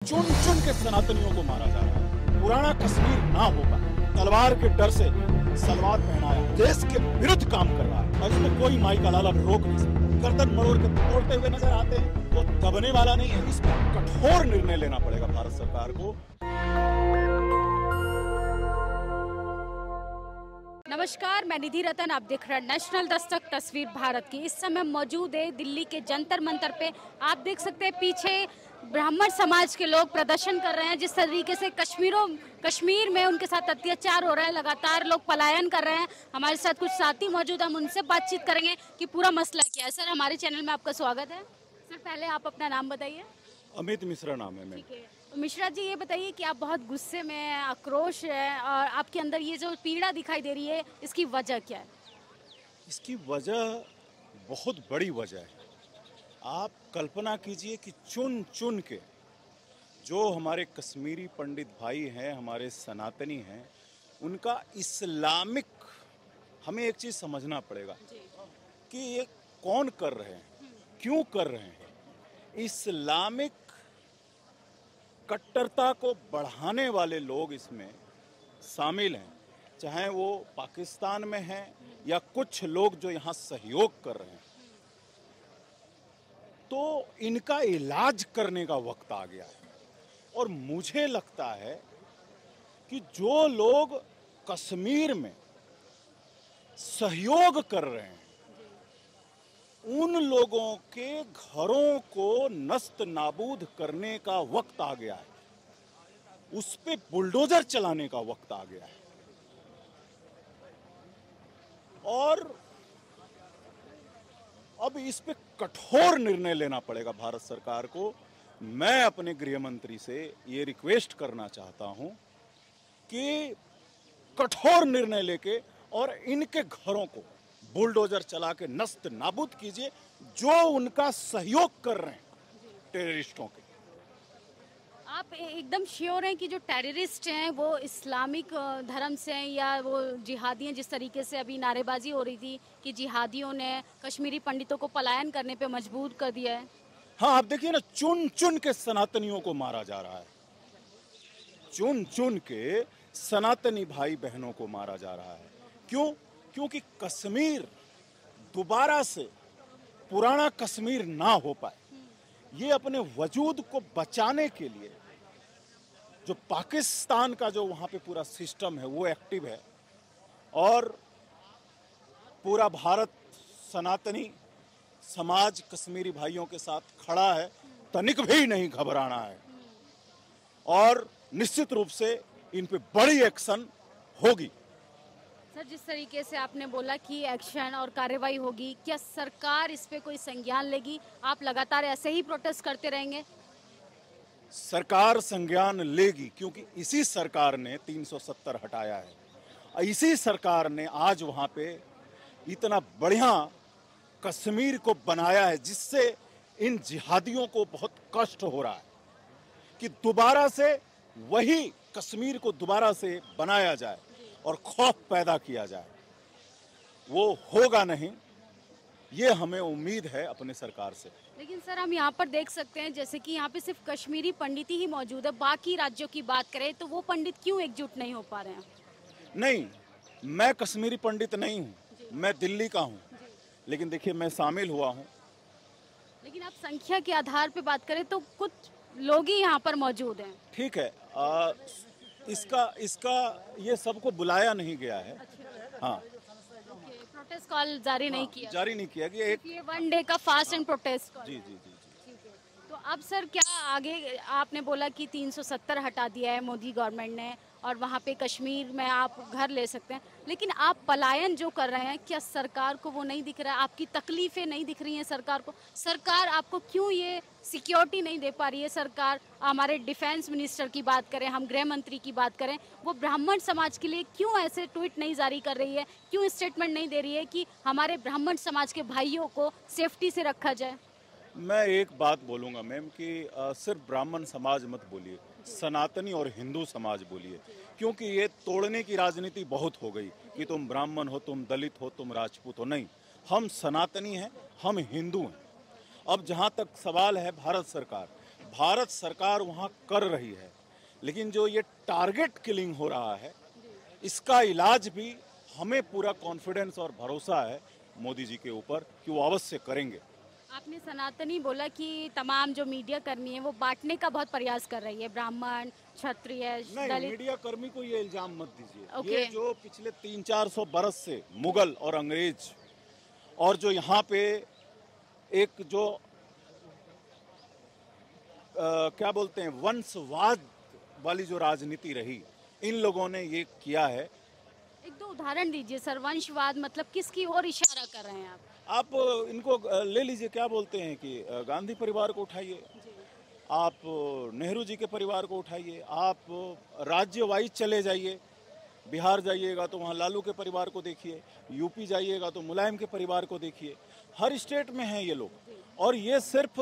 चुन चुन के सनातनियों को मारा जा रहा है। पुराना कश्मीर ना होगा, तलवार के डर से सलवार पहनाया, देश के विरुद्ध काम कर रहा है और इसमें कोई माई का लाला रोक नहीं सकता। गर्दन मरोड़ के तोड़ते हुए नजर आते हैं, वो दबने वाला नहीं है। इस पर कठोर निर्णय लेना पड़ेगा भारत सरकार को। नमस्कार, मैं निधि रतन। आप देख रहे हैं नेशनल दस्तक तस्वीर भारत की। इस समय मौजूद है दिल्ली के जंतर मंतर पे। आप देख सकते हैं पीछे ब्राह्मण समाज के लोग प्रदर्शन कर रहे हैं। जिस तरीके से कश्मीर में उनके साथ अत्याचार हो रहा है, लगातार लोग पलायन कर रहे हैं। हमारे साथ कुछ साथी मौजूद हैं, हम उनसे बातचीत करेंगे कि पूरा मसला क्या है। सर, हमारे चैनल में आपका स्वागत है। सर, पहले आप अपना नाम बताइए। अमित मिश्रा नाम है मेरा। ठीक है मिश्रा जी, ये बताइए कि आप बहुत गुस्से में हैं, आक्रोश है और आपके अंदर ये जो पीड़ा दिखाई दे रही है, इसकी वजह क्या है? इसकी वजह बहुत बड़ी वजह है। आप कल्पना कीजिए कि चुन चुन के जो हमारे कश्मीरी पंडित भाई हैं, हमारे सनातनी हैं, उनका इस्लामिक, हमें एक चीज़ समझना पड़ेगा कि ये कौन कर रहे हैं, क्यों कर रहे हैं। इस्लामिक कट्टरता को बढ़ाने वाले लोग इसमें शामिल हैं, चाहे वो पाकिस्तान में हैं या कुछ लोग जो यहाँ सहयोग कर रहे हैं। तो इनका इलाज करने का वक्त आ गया है और मुझे लगता है कि जो लोग कश्मीर में सहयोग कर रहे हैं, उन लोगों के घरों को नस्त नाबूद करने का वक्त आ गया है। उस पे बुलडोजर चलाने का वक्त आ गया है और अब इस पे कठोर निर्णय लेना पड़ेगा भारत सरकार को। मैं अपने गृह मंत्री से ये रिक्वेस्ट करना चाहता हूं कि कठोर निर्णय लेके और इनके घरों को बुलडोजर चला के नस्त नाबूद कीजिए, जो उनका सहयोग कर रहे हैं टेररिस्टों के। आप एकदम श्योर हैं कि जो टेररिस्ट हैं वो इस्लामिक धर्म से हैं या वो जिहादी हैं? जिस तरीके से अभी नारेबाजी हो रही थी कि जिहादियों ने कश्मीरी पंडितों को पलायन करने पे मजबूर कर दिया है। हाँ, आप देखिए ना, चुन चुन के सनातनियों को मारा जा रहा है। चुन चुन के सनातनी भाई बहनों को मारा जा रहा है। क्यों? क्योंकि कश्मीर दोबारा से पुराना कश्मीर ना हो पाए, ये अपने वजूद को बचाने के लिए जो पाकिस्तान का जो वहाँ पे पूरा सिस्टम है वो एक्टिव है और पूरा भारत सनातनी समाज कश्मीरी भाइयों के साथ खड़ा है। तनिक भी नहीं घबराना है और निश्चित रूप से इन पे बड़ी एक्शन होगी। सर, जिस तरीके से आपने बोला कि एक्शन और कार्रवाई होगी, क्या सरकार इस पे कोई संज्ञान लेगी? आप लगातार ऐसे ही प्रोटेस्ट करते रहेंगे? सरकार संज्ञान लेगी, क्योंकि इसी सरकार ने 370 हटाया है। इसी सरकार ने आज वहां पे इतना बढ़िया कश्मीर को बनाया है, जिससे इन जिहादियों को बहुत कष्ट हो रहा है कि दोबारा से वही कश्मीर को दोबारा से बनाया जाए और खौफ पैदा किया जाए। वो होगा नहीं, ये हमें उम्मीद है अपने सरकार से। लेकिन सर, हम यहाँ पर देख सकते हैं जैसे कि यहाँ पे सिर्फ कश्मीरी पंडित ही मौजूद है। बाकी राज्यों की बात करें तो वो पंडित क्यों एकजुट नहीं हो पा रहे हैं? नहीं, मैं कश्मीरी पंडित नहीं हूँ, मैं दिल्ली का हूँ, लेकिन देखिए मैं शामिल हुआ हूँ। लेकिन आप संख्या के आधार पे बात करें तो कुछ लोग ही यहाँ पर मौजूद हैं। ठीक है, इसका ये सबको बुलाया नहीं गया है। हाँ, प्रोटेस्ट कॉल जारी नहीं किया, जारी नहीं किया कि एक ये वन डे का फास्ट एंड प्रोटेस्ट कॉल। जी जी जी जी। तो अब सर क्या आगे? आपने बोला कि 370 हटा दिया है मोदी गवर्नमेंट ने और वहाँ पे कश्मीर में आप घर ले सकते हैं, लेकिन आप पलायन जो कर रहे हैं, क्या सरकार को वो नहीं दिख रहा है? आपकी तकलीफें नहीं दिख रही हैं सरकार को? सरकार आपको क्यों ये सिक्योरिटी नहीं दे पा रही है? सरकार, हमारे डिफेंस मिनिस्टर की बात करें, हम गृह मंत्री की बात करें, वो ब्राह्मण समाज के लिए क्यों ऐसे ट्वीट नहीं जारी कर रही है? क्यों स्टेटमेंट नहीं दे रही है कि हमारे ब्राह्मण समाज के भाइयों को सेफ्टी से रखा जाए? मैं एक बात बोलूँगा मैम कि सिर्फ ब्राह्मण समाज मत बोलिए, सनातनी और हिंदू समाज बोलिए, क्योंकि ये तोड़ने की राजनीति बहुत हो गई कि तुम ब्राह्मण हो, तुम दलित हो, तुम राजपूत हो। नहीं, हम सनातनी हैं, हम हिंदू हैं। अब जहाँ तक सवाल है भारत सरकार, भारत सरकार वहां कर रही है, लेकिन जो ये टारगेट किलिंग हो रहा है, इसका इलाज भी हमें पूरा कॉन्फिडेंस और भरोसा है मोदी जी के ऊपर कि वो अवश्य करेंगे। आपने सनातनी बोला कि तमाम जो मीडिया कर्मी है वो बांटने का बहुत प्रयास कर रही है, ब्राह्मण, क्षत्रिय, नहीं, दलित। मीडिया कर्मी को ये इल्जाम मत दीजिए। ओके। ये जो पिछले 300-400 बरस से मुगल और अंग्रेज और जो यहाँ पे एक जो क्या बोलते हैं वंशवाद वाली जो राजनीति रही, इन लोगों ने ये किया है। एक दो उदाहरण दीजिए सर, वंशवाद मतलब किसकी ओर इशारा कर रहे हैं आप? आप इनको ले लीजिए, क्या बोलते हैं कि गांधी परिवार को उठाइए, आप नेहरू जी के परिवार को उठाइए, आप राज्य वाइज चले जाइए, बिहार जाइएगा तो वहाँ लालू के परिवार को देखिए, यूपी जाइएगा तो मुलायम के परिवार को देखिए। हर स्टेट में हैं ये लोग, और ये सिर्फ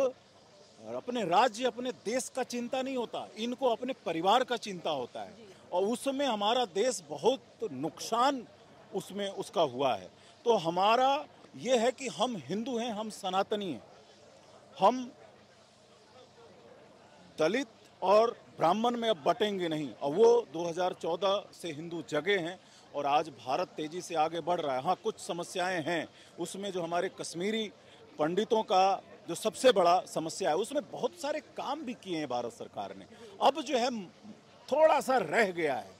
अपने राज्य अपने देश का चिंता नहीं होता, इनको अपने परिवार का चिंता होता है, और उसमें हमारा देश बहुत नुकसान उसमें उसका हुआ है। तो हमारा ये है कि हम हिंदू हैं, हम सनातनी हैं, हम दलित और ब्राह्मण में अब बटेंगे नहीं, और वो 2014 से हिंदू जगे हैं और आज भारत तेजी से आगे बढ़ रहा है। हाँ, कुछ समस्याएं हैं उसमें, जो हमारे कश्मीरी पंडितों का जो सबसे बड़ा समस्या है, उसमें बहुत सारे काम भी किए हैं भारत सरकार ने, अब जो है थोड़ा सा रह गया है,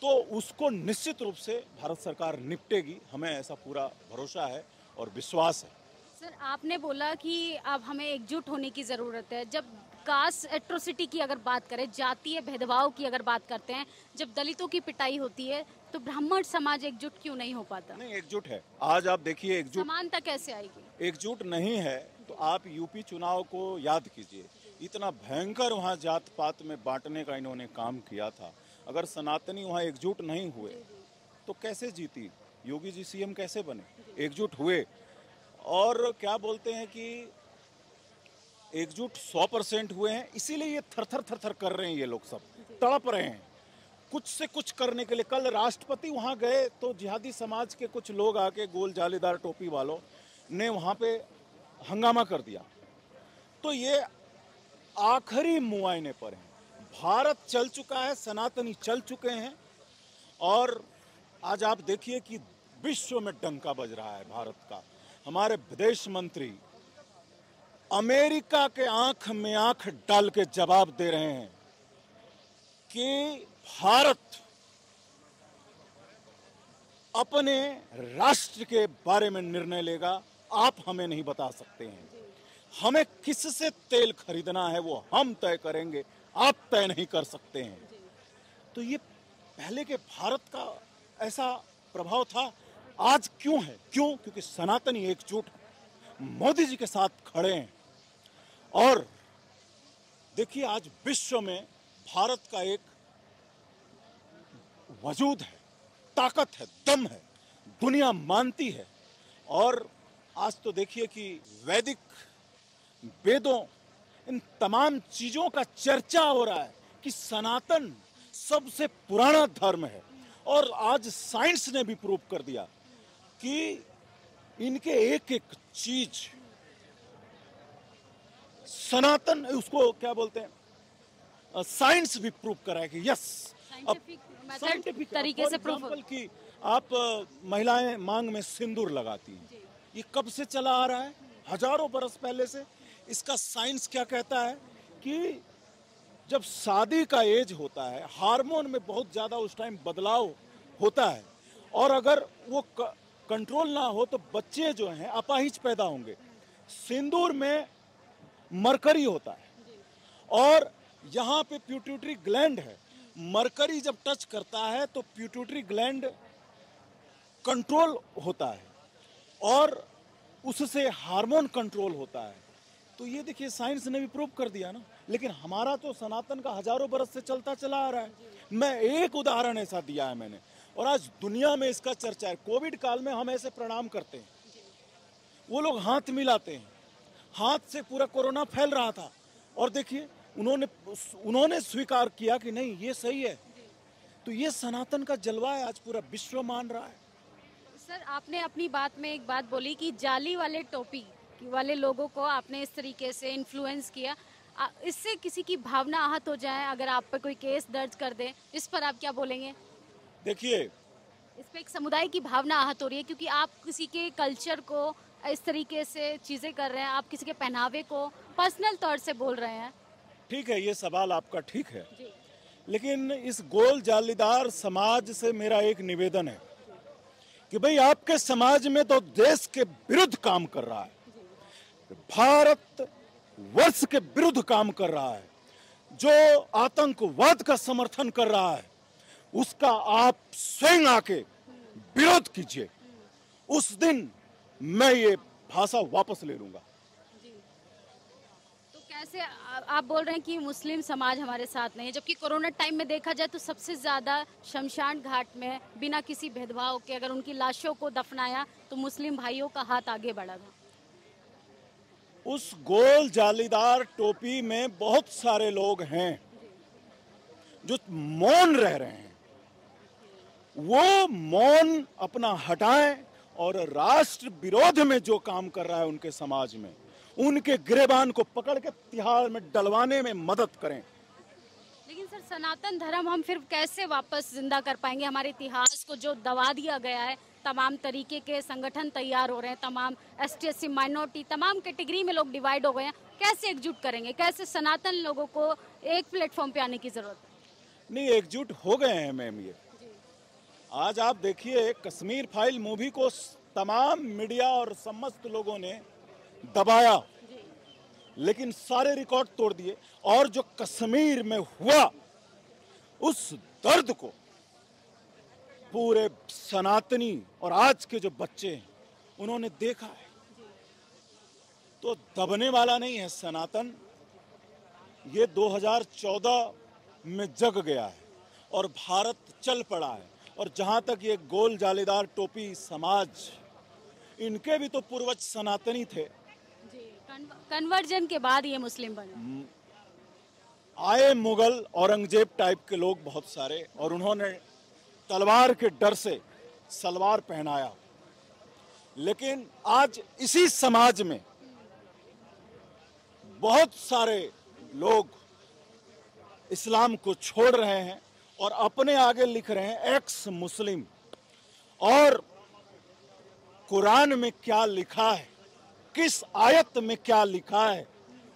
तो उसको निश्चित रूप से भारत सरकार निपटेगी, हमें ऐसा पूरा भरोसा है और विश्वास है। सर, आपने बोला कि अब हमें एकजुट होने की ज़रूरत है। जब कास्ट एट्रोसिटी की अगर बात करें, जातीय भेदभाव की अगर बात करते हैं, जब दलितों की पिटाई होती है, तो ब्राह्मण समाज एकजुट क्यों नहीं हो पाता? नहीं, एकजुट है। आज आप देखिए, एकजुट समानता कैसे आएगी? एकजुट नहीं है तो आप यूपी चुनाव को याद कीजिए, इतना भयंकर वहाँ जात पात में बांटने का इन्होंने काम किया था। अगर सनातनी वहाँ एकजुट नहीं हुए तो कैसे जीती योगी जी, सीएम कैसे बने? एकजुट हुए, और क्या बोलते हैं कि एकजुट 100% हुए हैं, इसीलिए ये थर थर थर थर कर रहे हैं, ये लोग सब तड़प रहे हैं कुछ से कुछ करने के लिए। कल राष्ट्रपति वहाँ गए तो जिहादी समाज के कुछ लोग आके, गोल जालीदार टोपी वालों ने वहाँ पे हंगामा कर दिया। तो ये आखिरी मुआयने पर है, भारत चल चुका है, सनातनी चल चुके हैं, और आज आप देखिए कि विश्व में डंका बज रहा है भारत का। हमारे विदेश मंत्री अमेरिका के आंख में आंख डाल के जवाब दे रहे हैं कि भारत अपने राष्ट्र के बारे में निर्णय लेगा, आप हमें नहीं बता सकते हैं। हमें किससे तेल खरीदना है वो हम तय करेंगे, आप तय नहीं कर सकते हैं। तो ये पहले के भारत का ऐसा प्रभाव था, आज क्यों है? क्यों? क्योंकि सनातनी एकजुट मोदी जी के साथ खड़े हैं। और देखिए, आज विश्व में भारत का एक वजूद है, ताकत है, दम है, दुनिया मानती है। और आज तो देखिए कि वैदिक वेदों, इन तमाम चीजों का चर्चा हो रहा है कि सनातन सबसे पुराना धर्म है, और आज साइंस ने भी प्रूव कर दिया कि इनके एक एक चीज सनातन, उसको क्या बोलते हैं, साइंस भी प्रूव करा है कि यस, साइंटिफिक तरीके से प्रूफ कि आप महिलाएं मांग में सिंदूर लगाती हैं, ये कब से चला आ रहा है? हजारों बरस पहले से। इसका साइंस क्या कहता है कि जब शादी का एज होता है, हार्मोन में बहुत ज्यादा उस टाइम बदलाव होता है, और अगर वो कंट्रोल ना हो तो बच्चे जो हैं अपाहिज पैदा होंगे। सिंदूर में मरकरी होता है, और यहाँ पे प्यूटिटरी ग्लैंड है, मरकरी जब टच करता है तो प्यूटिटरी ग्लैंड कंट्रोल होता है, और उससे हार्मोन कंट्रोल होता है। तो ये देखिए, साइंस ने भी प्रूव कर दिया ना। लेकिन हमारा तो सनातन का हजारों बरस से चलता चला आ रहा है। मैं एक उदाहरण ऐसा दिया है मैंने, और आज दुनिया में इसका चर्चा है। कोविड काल में हम ऐसे प्रणाम करते हैं, वो लोग हाथ मिलाते हैं, हाथ से पूरा कोरोना फैल रहा था, और देखिए उन्होंने स्वीकार किया कि नहीं, ये सही है। तो ये सनातन का जलवा है, आज पूरा विश्व मान रहा है। सर, आपने अपनी बात में एक बात बोली कि जाली वाले टोपी वाले लोगों को आपने इस तरीके से इन्फ्लुएंस किया। इससे किसी की भावना आहत हो जाए, अगर आप पे कोई केस दर्ज कर दे, इस पर आप क्या बोलेंगे? देखिए, इस पे एक समुदाय की भावना आहत हो रही है क्योंकि आप किसी के कल्चर को इस तरीके से चीजें कर रहे हैं, आप किसी के पहनावे को पर्सनल तौर से बोल रहे हैं। ठीक है, ये सवाल आपका ठीक है, जी लेकिन इस गोल जालीदार समाज से मेरा एक निवेदन है कि भाई आपके समाज में तो देश के विरुद्ध काम कर रहा है, भारत वर्ष के विरुद्ध काम कर रहा है, जो आतंकवाद का समर्थन कर रहा है, उसका आप स्वयं आके विरोध कीजिए। उस दिन मैं ये भाषा वापस ले लूंगा। तो कैसे आप बोल रहे हैं कि मुस्लिम समाज हमारे साथ नहीं है, जबकि कोरोना टाइम में देखा जाए तो सबसे ज्यादा शमशान घाट में बिना किसी भेदभाव के अगर उनकी लाशों को दफनाया तो मुस्लिम भाइयों का हाथ आगे बढ़ा था। उस गोल जालीदार टोपी में बहुत सारे लोग हैं जो मौन रह रहे हैं। वो मौन अपना हटाएं और राष्ट्र विरोध में जो काम कर रहा है उनके समाज में, उनके गिरेबान को पकड़ के तिहाड़ में डलवाने में मदद करें। लेकिन सर, सनातन धर्म हम फिर कैसे वापस जिंदा कर पाएंगे? हमारे इतिहास को जो दबा दिया गया है, तमाम तरीके के संगठन तैयार हो रहे हैं, तमाम ST SC माइनॉरिटी, तमाम कैटेगरी में लोग डिवाइड हो गए हैं, कैसे एकजुट करेंगे? कैसे सनातन लोगों को एक प्लेटफॉर्म पे आने की जरूरत है? नहीं, एकजुट हो गए हैं मैम। ये आज आप देखिए, कश्मीर फाइल मूवी को तमाम मीडिया और समस्त लोगों ने दबाया, लेकिन सारे रिकॉर्ड तोड़ दिए। और जो कश्मीर में हुआ, उस दर्द को पूरे सनातनी और आज के जो बच्चे हैं उन्होंने देखा है। तो दबने वाला नहीं है सनातन। ये 2014 में जग गया है और भारत चल पड़ा है। और जहां तक ये गोल जालीदार टोपी समाज, इनके भी तो पूर्वज सनातनी थे। कन्वर्जन के बाद ये मुस्लिम बने। आए मुगल औरंगजेब टाइप के लोग बहुत सारे, और उन्होंने तलवार के डर से सलवार पहनाया। लेकिन आज इसी समाज में बहुत सारे लोग इस्लाम को छोड़ रहे हैं और अपने आगे लिख रहे हैं एक्स मुस्लिम। और कुरान में क्या लिखा है, किस आयत में क्या लिखा है,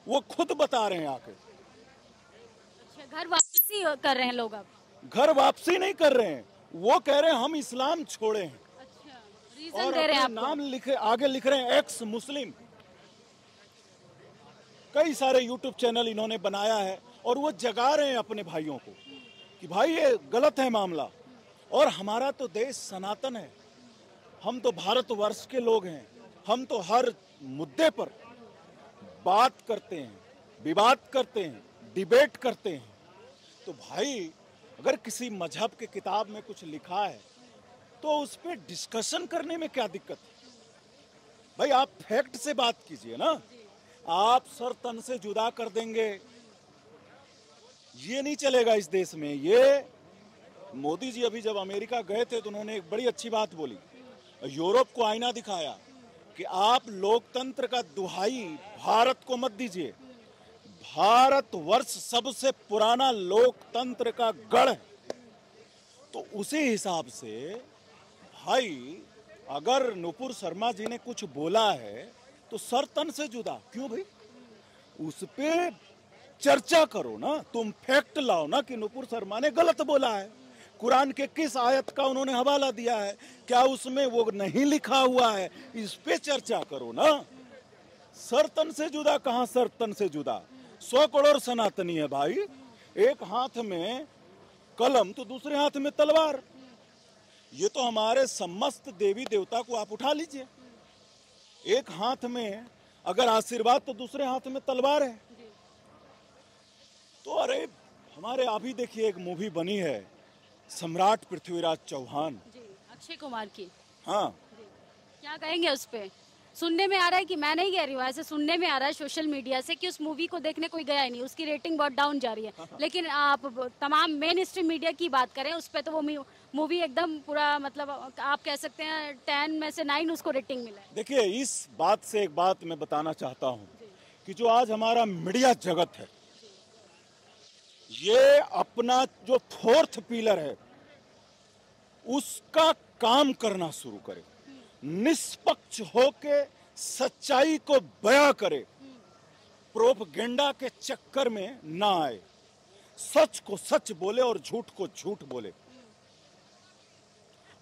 वो खुद बता रहे हैं आके। अच्छा, घर वापसी कर रहे हैं लोग अब? घर वापसी नहीं कर रहे हैं, वो कह रहे हैं हम इस्लाम छोड़े हैं। अच्छा, रीजन और दे रहे हैं अपना आपको? नाम लिखे, आगे लिख रहे हैं एक्स मुस्लिम। कई सारे यूट्यूब चैनल इन्होंने बनाया है और वो जगा रहे हैं अपने भाइयों को कि भाई ये गलत है मामला। और हमारा तो देश सनातन है, हम तो भारतवर्ष के लोग हैं, हम तो हर मुद्दे पर बात करते हैं, विवाद करते हैं, डिबेट करते हैं। तो भाई, अगर किसी मजहब के किताब में कुछ लिखा है तो उस पर डिस्कशन करने में क्या दिक्कत है? भाई आप फैक्ट से बात कीजिए ना। आप सर तन से जुदा कर देंगे, ये नहीं चलेगा इस देश में। ये मोदी जी अभी जब अमेरिका गए थे तो उन्होंने एक बड़ी अच्छी बात बोली, यूरोप को आईना दिखाया कि आप लोकतंत्र का दुहाई भारत को मत दीजिए। भारतवर्ष सबसे पुराना लोकतंत्र का गढ़ है। तो उसी हिसाब से भाई, अगर नुपुर शर्मा जी ने कुछ बोला है तो सर तन से जुदा क्यों भाई? उस पे चर्चा करो ना, तुम फैक्ट लाओ ना कि नुपुर शर्मा ने गलत बोला है। कुरान के किस आयत का उन्होंने हवाला दिया है, क्या उसमें वो नहीं लिखा हुआ है, इस पे चर्चा करो ना। सर तन से जुदा कहां, सर तन से जुदा 100 करोड़ सनातनी है भाई। एक हाथ में कलम तो दूसरे हाथ में तलवार। ये तो हमारे समस्त देवी देवता को आप उठा लीजिए, एक हाथ में अगर आशीर्वाद तो दूसरे हाथ में तलवार है। तो अरे हमारे अभी देखिए एक मूवी बनी है सम्राट पृथ्वीराज चौहान, अक्षय कुमार की। हाँ, क्या कहेंगे उस पे? सुनने में आ रहा है कि, मैं नहीं कह रही हूँ, ऐसे सुनने में आ रहा है सोशल मीडिया से कि उस मूवी को देखने कोई गया ही नहीं, उसकी रेटिंग बहुत डाउन जा रही है। लेकिन आप तमाम मेन स्ट्रीम मीडिया की बात करें, उस पर तो वो मूवी एकदम पूरा, मतलब आप कह सकते हैं 10 में से 9 उसको रेटिंग मिला है। देखिए इस बात से एक बात मैं बताना चाहता हूँ कि जो आज हमारा मीडिया जगत है, ये अपना जो फोर्थ पिलर है उसका काम करना शुरू करे, निष्पक्ष होके सच्चाई को बयां करे, प्रोपगेंडा के चक्कर में ना आए, सच को सच बोले और झूठ को झूठ बोले।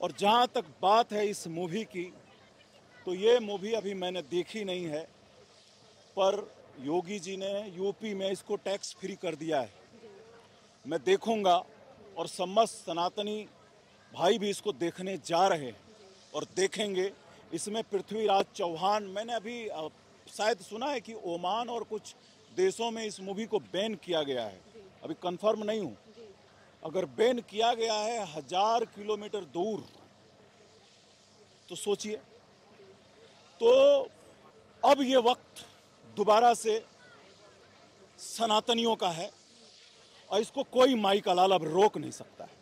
और जहां तक बात है इस मूवी की, तो ये मूवी अभी मैंने देखी नहीं है, पर योगी जी ने यूपी में इसको टैक्स फ्री कर दिया है। मैं देखूंगा और समस्त सनातनी भाई भी इसको देखने जा रहे हैं और देखेंगे। इसमें पृथ्वीराज चौहान, मैंने अभी शायद सुना है कि ओमान और कुछ देशों में इस मूवी को बैन किया गया है, अभी कंफर्म नहीं हूं। अगर बैन किया गया है 1000 किलोमीटर दूर, तो सोचिए। तो अब ये वक्त दोबारा से सनातनियों का है और इसको कोई माई का लाल अब रोक नहीं सकता है।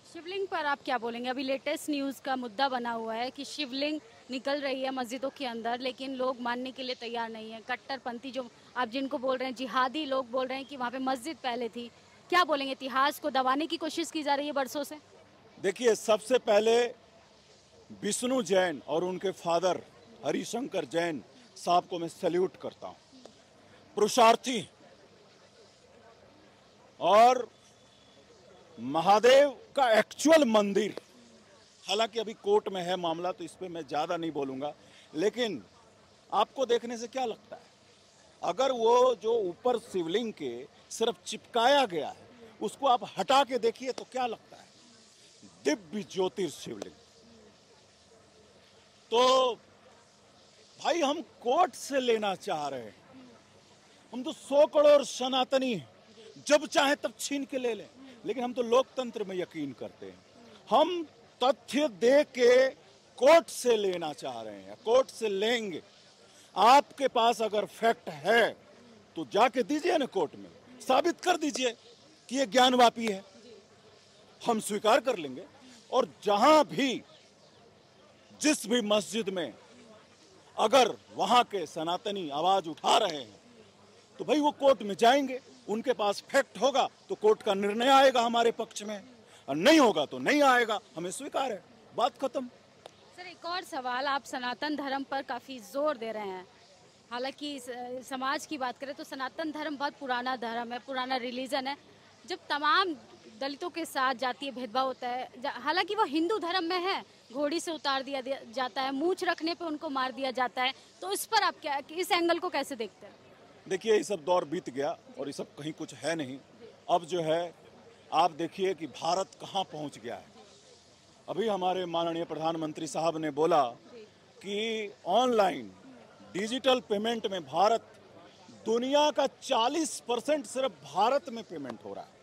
शिवलिंग पर आप क्या बोलेंगे? अभी लेटेस्ट न्यूज़ का मुद्दा बना हुआ है कि शिवलिंग निकल रही है मस्जिदों के अंदर, लेकिन लोग मानने के लिए तैयार नहीं है। कट्टरपंथी जो आप जिनको बोल रहे हैं, जिहादी लोग बोल रहे हैं कि वहाँ पे मस्जिद पहले थी। क्या बोलेंगे? इतिहास को दबाने की कोशिश की जा रही है बरसों से। देखिए, सबसे पहले विष्णु जैन और उनके फादर हरिशंकर जैन साहब को मैं सैल्यूट करता हूँ, पुरुषार्थी। और महादेव का एक्चुअल मंदिर, हालांकि अभी कोर्ट में है मामला, तो इस पे मैं ज्यादा नहीं बोलूंगा, लेकिन आपको देखने से क्या लगता है, अगर वो जो ऊपर शिवलिंग के सिर्फ चिपकाया गया है उसको आप हटा के देखिए तो क्या लगता है? दिव्य ज्योतिर्शिवलिंग। तो भाई हम कोर्ट से लेना चाह रहे हैं, हम तो 100 करोड़ सनातनी हैं, जब चाहे तब छीन के ले लें, लेकिन हम तो लोकतंत्र में यकीन करते हैं। हम तथ्य दे के कोर्ट से लेना चाह रहे हैं, कोर्ट से लेंगे। आपके पास अगर फैक्ट है तो जाके दीजिए ना कोर्ट में, साबित कर दीजिए कि ये ज्ञानवापी है, हम स्वीकार कर लेंगे। और जहां भी जिस भी मस्जिद में अगर वहां के सनातनी आवाज उठा रहे हैं तो भाई वो कोर्ट में जाएंगे, उनके पास फैक्ट होगा तो कोर्ट का निर्णय आएगा हमारे पक्ष में, और नहीं होगा तो नहीं आएगा, हमें स्वीकार है, बात खत्म। सर, एक और सवाल, आप सनातन धर्म पर काफ़ी जोर दे रहे हैं। हालांकि समाज की बात करें तो सनातन धर्म बहुत पुराना धर्म है, पुराना रिलीजन है। जब तमाम दलितों के साथ जातीय भेदभाव होता है, हालांकि वो हिंदू धर्म में है, घोड़ी से उतार दिया जाता है, मूंछ रखने पे उनको मार दिया जाता है, तो इस पर आप क्या, इस एंगल को कैसे देखते हैं? देखिए, ये सब दौर बीत गया और ये सब कहीं कुछ है नहीं। अब जो है आप देखिए कि भारत कहाँ पहुँच गया है। अभी हमारे माननीय प्रधानमंत्री साहब ने बोला कि ऑनलाइन डिजिटल पेमेंट में भारत, दुनिया का 40% सिर्फ भारत में पेमेंट हो रहा है।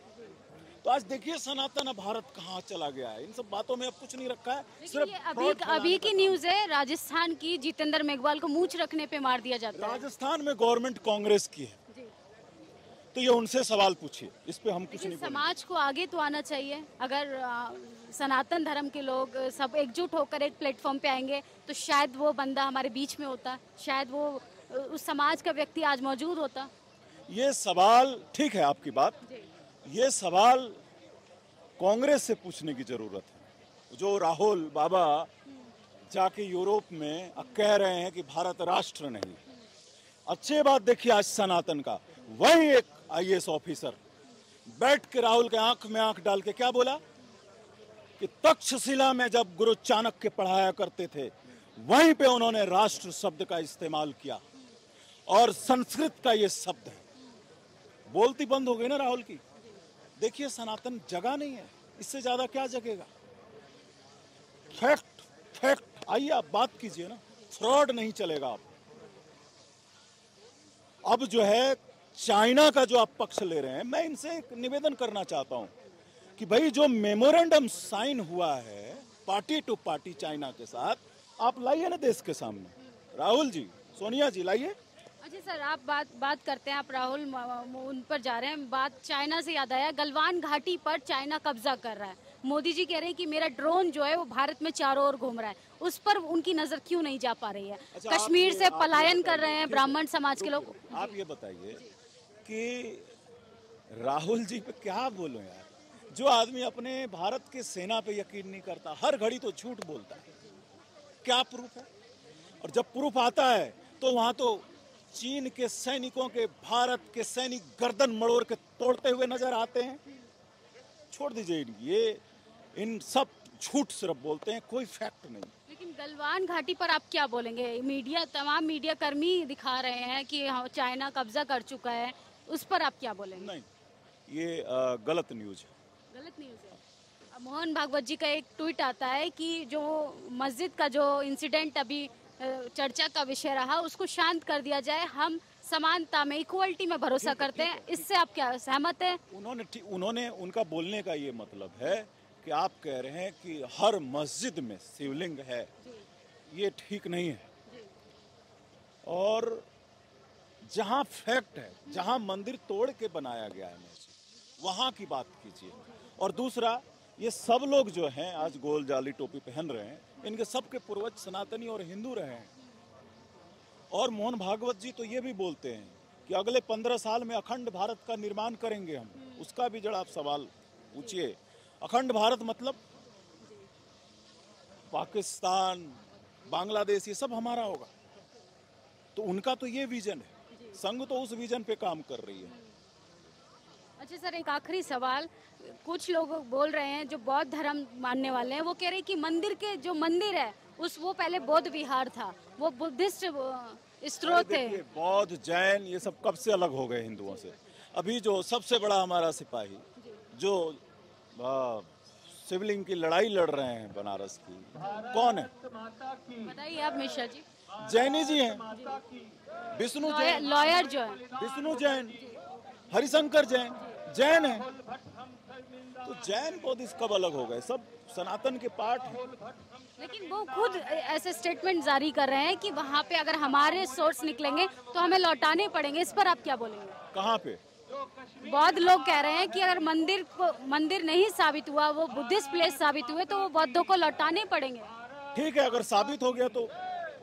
तो आज देखिए सनातन भारत कहाँ चला गया है। इन सब बातों में अब कुछ नहीं रखा है। सिर्फ अभी की न्यूज़ है, राजस्थान की जितेंद्र मेघवाल को मूंछ रखने पे मार दिया जाता है। राजस्थान में गवर्नमेंट कांग्रेस की है, तो ये उनसे सवाल पूछिए, इस पे हम कुछ नहीं बोलेंगे। समाज को आगे तो आना चाहिए। अगर सनातन धर्म के लोग सब एकजुट होकर एक प्लेटफॉर्म पे आएंगे तो शायद वो बंदा हमारे बीच में होता, शायद वो उस समाज का व्यक्ति आज मौजूद होता। ये सवाल ठीक है आपकी बात, ये सवाल कांग्रेस से पूछने की जरूरत है। जो राहुल बाबा जाके यूरोप में कह रहे हैं कि भारत राष्ट्र नहीं। अच्छी बात देखिए, आज सनातन का वही एक आईएएस ऑफिसर बैठ के राहुल के आंख में आंख डाल के क्या बोला कि तक्षशिला में जब गुरु चाणक्य पढ़ाया करते थे वहीं पे उन्होंने राष्ट्र शब्द का इस्तेमाल किया, और संस्कृत का ये शब्द है। बोलती बंद हो गई ना राहुल की। देखिए सनातन जगह नहीं है, इससे ज्यादा क्या जगेगा। फैक्ट फैक्ट, आइए आप बात कीजिए ना, फ्रॉड नहीं चलेगा। अब जो है चाइना का जो आप पक्ष ले रहे हैं, मैं इनसे एक निवेदन करना चाहता हूं कि भाई जो मेमोरेंडम साइन हुआ है पार्टी टू पार्टी चाइना के साथ, आप लाइए ना देश के सामने। राहुल जी, सोनिया जी, लाइए। अच्छा सर, आप बात करते हैं, आप राहुल उन पर जा रहे हैं, बात चाइना से याद आया, गलवान घाटी पर चाइना कब्जा कर रहा है। मोदी जी कह रहे हैं कि मेरा ड्रोन जो है वो भारत में चारों ओर घूम रहा है, उस पर उनकी नजर क्यों नहीं जा पा रही है? अच्छा, कश्मीर से पलायन कर रहे हैं ब्राह्मण समाज के लोग। आप ये बताइए कि राहुल जी पे क्या बोलूं यार, जो आदमी अपने भारत के सेना पे यकीन नहीं करता, हर घड़ी तो झूठ बोलता है, क्या प्रूफ है? और जब प्रूफ आता है तो वहां तो चीन के सैनिकों के भारत के सैनिक गर्दन मड़ोड़ के तोड़ते हुए नजर आते हैं। छोड़ दीजिए, ये इन सब झूठ सिर्फ बोलते हैं, कोई फैक्ट नहीं। लेकिन गलवान घाटी पर आप क्या बोलेंगे? मीडिया, तमाम मीडिया कर्मी दिखा रहे हैं कि चाइना कब्जा कर चुका है, उस पर आप क्या बोलेंगे? नहीं, ये गलत न्यूज है। गलत न्यूज है। मोहन भागवत जी का एक ट्वीट आता है कि जो मस्जिद का जो इंसिडेंट अभी चर्चा का विषय रहा, उसको शांत कर दिया जाए, हम समानता में, इक्वलिटी में भरोसा करते हैं। इससे आप क्या सहमत हैं? उन्होंने उनका बोलने का ये मतलब है कि आप कह रहे हैं कि हर मस्जिद में शिवलिंग है, ये ठीक नहीं है। और जहां फैक्ट है, जहां मंदिर तोड़ के बनाया गया है मस्जिद, वहां की बात कीजिए। और दूसरा, ये सब लोग जो हैं आज गोल जाली टोपी पहन रहे हैं, इनके सबके पूर्वज सनातनी और हिंदू रहे हैं। और मोहन भागवत जी तो ये भी बोलते हैं कि अगले 15 साल में अखंड भारत का निर्माण करेंगे हम। उसका भी जरा आप सवाल पूछिए। अखंड भारत मतलब पाकिस्तान, बांग्लादेश, ये सब हमारा होगा। तो उनका तो ये विजन है, संघ तो उस विजन पे काम कर रही है। अच्छा सर, एक आखिरी सवाल। कुछ लोग बोल रहे हैं जो बौद्ध धर्म मानने वाले हैं, वो कह रहे हैं कि मंदिर के जो मंदिर है वो पहले बौद्ध विहार था, वो बुद्धिस्ट स्त्रोत थे। बौद्ध, जैन, ये सब कब से अलग हो गए हिंदुओं से? अभी जो सबसे बड़ा हमारा सिपाही जो शिवलिंग की लड़ाई लड़ रहे हैं बनारस की, कौन है बताइए आप? मिश्रा जी जैनी जी हैं। विष्णु जैन, लॉयर जो है विष्णु जैन, हरिशंकर जैन जैन है। तो जैन बौद्ध कब अलग हो गए? सब सनातन के पार्ट हैं। लेकिन वो खुद ऐसे स्टेटमेंट जारी कर रहे हैं कि वहाँ पे अगर हमारे सोर्स निकलेंगे तो हमें लौटाने पड़ेंगे। इस पर आप क्या बोलेंगे? कहाँ पे? बौद्ध लोग कह रहे हैं कि अगर मंदिर नहीं साबित हुआ, वो बुद्धिस्ट प्लेस साबित हुए, तो वो बौद्धों को लौटाने पड़ेंगे। ठीक है, अगर साबित हो गया तो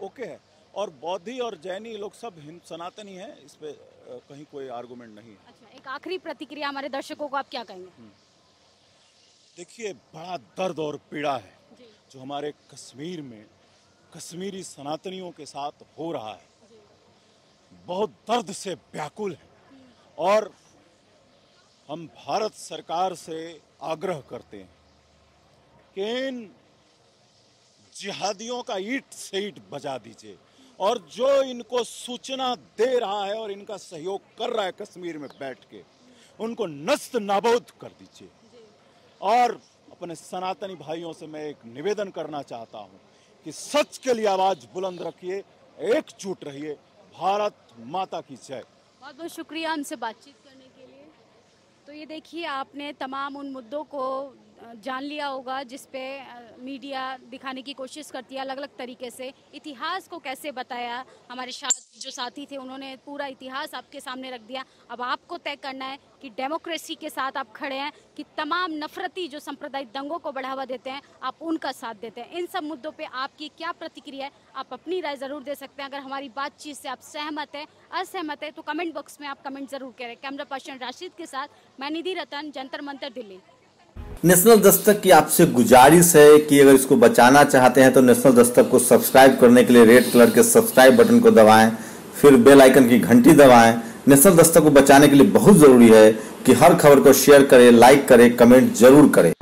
ओके है। और बौद्धि और जैनी लोग सब सनातनी हैं, इस पे कहीं कोई आर्गुमेंट नहीं है। अच्छा, एक आखिरी प्रतिक्रिया हमारे दर्शकों को आप क्या कहेंगे? देखिए, बड़ा दर्द और पीड़ा है जो हमारे कश्मीर में कश्मीरी सनातनियों के साथ हो रहा है। बहुत दर्द से व्याकुल है। और हम भारत सरकार से आग्रह करते हैं कि इन जिहादियों का ईंट से ईंट बजा दीजिए, और जो इनको सूचना दे रहा है और इनका सहयोग कर रहा है कश्मीर में बैठ के, उनको नस्त नाबूद कर दीजिए। और अपने सनातनी भाइयों से मैं एक निवेदन करना चाहता हूं कि सच के लिए आवाज बुलंद रखिए, एकजुट रहिए। भारत माता की जय। बहुत बहुत शुक्रिया हमसे बातचीत करने के लिए। तो ये देखिए, आपने तमाम उन मुद्दों को जान लिया होगा जिस पे मीडिया दिखाने की कोशिश करती है अलग अलग तरीके से। इतिहास को कैसे बताया, हमारे जो साथी थे उन्होंने पूरा इतिहास आपके सामने रख दिया। अब आपको तय करना है कि डेमोक्रेसी के साथ आप खड़े हैं कि तमाम नफरती जो सांप्रदायिक दंगों को बढ़ावा देते हैं आप उनका साथ देते हैं। इन सब मुद्दों पे आपकी क्या प्रतिक्रिया है, आप अपनी राय ज़रूर दे सकते हैं। अगर हमारी बातचीत से आप सहमत हैं, असहमत है, तो कमेंट बॉक्स में आप कमेंट ज़रूर करें। कैमरा पर्सन राशिद के साथ मैं निधि रतन, जंतर मंतर, दिल्ली। नेशनल दस्तक की आपसे गुजारिश है कि अगर इसको बचाना चाहते हैं तो नेशनल दस्तक को सब्सक्राइब करने के लिए रेड कलर के सब्सक्राइब बटन को दबाएं, फिर बेल आइकन की घंटी दबाएं। नेशनल दस्तक को बचाने के लिए बहुत जरूरी है कि हर खबर को शेयर करें, लाइक करें, कमेंट जरूर करें।